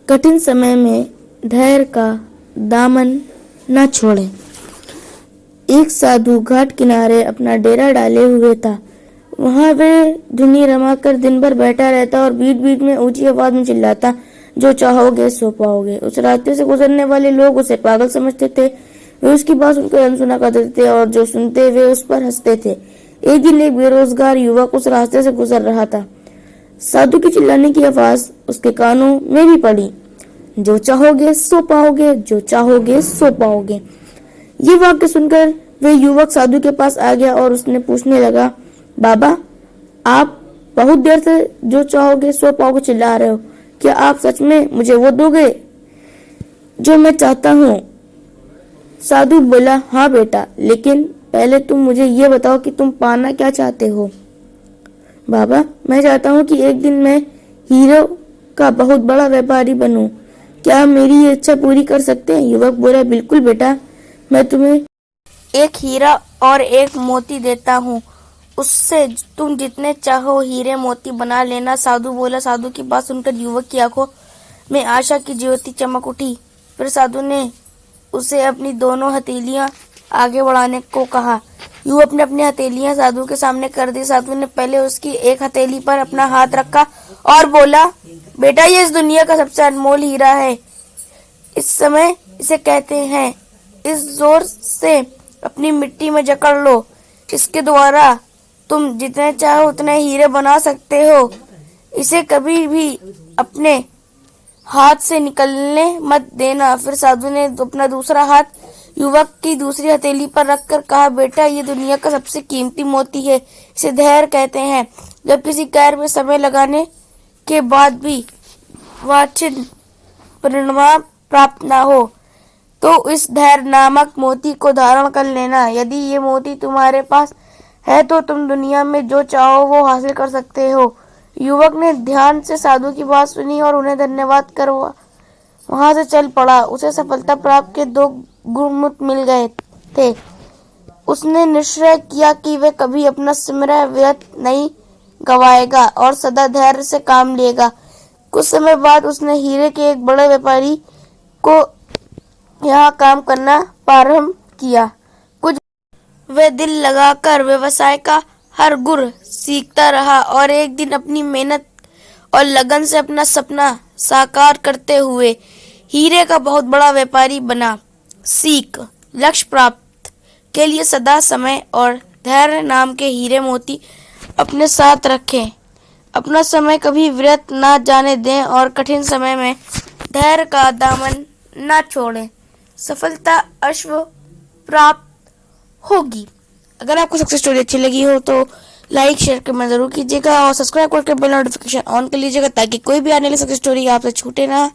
कठिन समय में धैर्य का दामन न छोड़ें। एक साधु घाट किनारे अपना डेरा डाले हुए था। वहां वे धुनी रमाकर दिन भर बैठा रहता और बीच बीच में ऊंची आवाज में चिल्लाता, जो चाहोगे सो पाओगे। उस रास्ते से गुजरने वाले लोग उसे पागल समझते थे। वे उसकी बात सुनकर अनसुना कर देते थे और जो सुनते वे उस पर हंसते थे। एक दिन एक बेरोजगार युवक उस रास्ते से गुजर रहा था। साधु की चिल्लाने की आवाज उसके कानों में भी पड़ी, जो चाहोगे सो पाओगे, जो चाहोगे सो पाओगे। ये वाक्य सुनकर वे युवक साधु के पास आ गया और उसने पूछने लगा, बाबा, आप बहुत देर से जो चाहोगे सो पाओगे चिल्ला रहे हो, क्या आप सच में मुझे वो दोगे जो मैं चाहता हूँ? साधु बोला, हाँ बेटा, लेकिन पहले तुम मुझे ये बताओ कि तुम पाना क्या चाहते हो। बाबा, मैं चाहता हूँ कि एक दिन मैं हीरो का बहुत बड़ा व्यापारी बनूं। क्या आप मेरी ये इच्छा पूरी कर सकते हैं? युवक बोला, बिल्कुल बेटा, मैं तुम्हें एक हीरा और एक मोती देता हूँ, उससे तुम जितने चाहो हीरे मोती बना लेना। साधु बोला। साधु की बात सुनकर युवक की आंखों में आशा की ज्योति चमक उठी। फिर साधु ने उसे अपनी दोनों हथेलियां आगे बढ़ाने को कहा। युवक ने अपनी हथेलियां साधु के सामने कर दी। साधु ने पहले उसकी एक हथेली पर अपना हाथ रखा और बोला, बेटा, ये इस दुनिया का सबसे अनमोल हीरा है। इस समय इसे कहते हैं, इस जोर से अपनी मिट्टी में जकड़ लो। इसके द्वारा तुम जितने चाहो उतने हीरे बना सकते हो। इसे कभी भी अपने हाथ से निकलने मत देना। फिर साधु ने अपना दूसरा हाथ युवक की दूसरी हथेली पर रखकर कहा, बेटा, ये दुनिया का सबसे कीमती मोती है। इसे धैर्य कहते हैं। जब किसी कार्य में समय लगाने के बाद भी वांछित परिणाम प्राप्त न हो, तो इस धैर्य नामक मोती को धारण कर लेना। यदि ये मोती तुम्हारे पास है तो तुम दुनिया में जो चाहो वो हासिल कर सकते हो। युवक ने ध्यान से साधु की बात सुनी और उन्हें धन्यवाद कर वहां से चल पड़ा। उसे सफलता प्राप्त के 2 गुण मिल गए थे। उसने निश्चय किया कि वह कभी अपना समय व्यर्थ नहीं गवाएगा और सदा धैर्य से काम लेगा। कुछ समय बाद उसने हीरे के एक बड़े व्यापारी को यहाँ काम करना प्रारंभ किया। कुछ वह दिल लगाकर व्यवसाय का हर गुर सीखता रहा और एक दिन अपनी मेहनत और लगन से अपना सपना साकार करते हुए हीरे का बहुत बड़ा व्यापारी बना। सीख: लक्ष्य प्राप्त के लिए सदा समय और धैर्य नाम के हीरे मोती अपने साथ रखें। अपना समय कभी व्यर्थ ना जाने दें और कठिन समय में धैर्य का दामन ना छोड़ें। सफलता अश्व प्राप्त होगी। अगर आपको सक्सेस स्टोरी अच्छी लगी हो तो लाइक, शेयर, कमेंट जरूर कीजिएगा और सब्सक्राइब करके बेल नोटिफिकेशन ऑन कर लीजिएगा ताकि कोई भी आने वाली सक्सेस स्टोरी आपसे छूटे ना।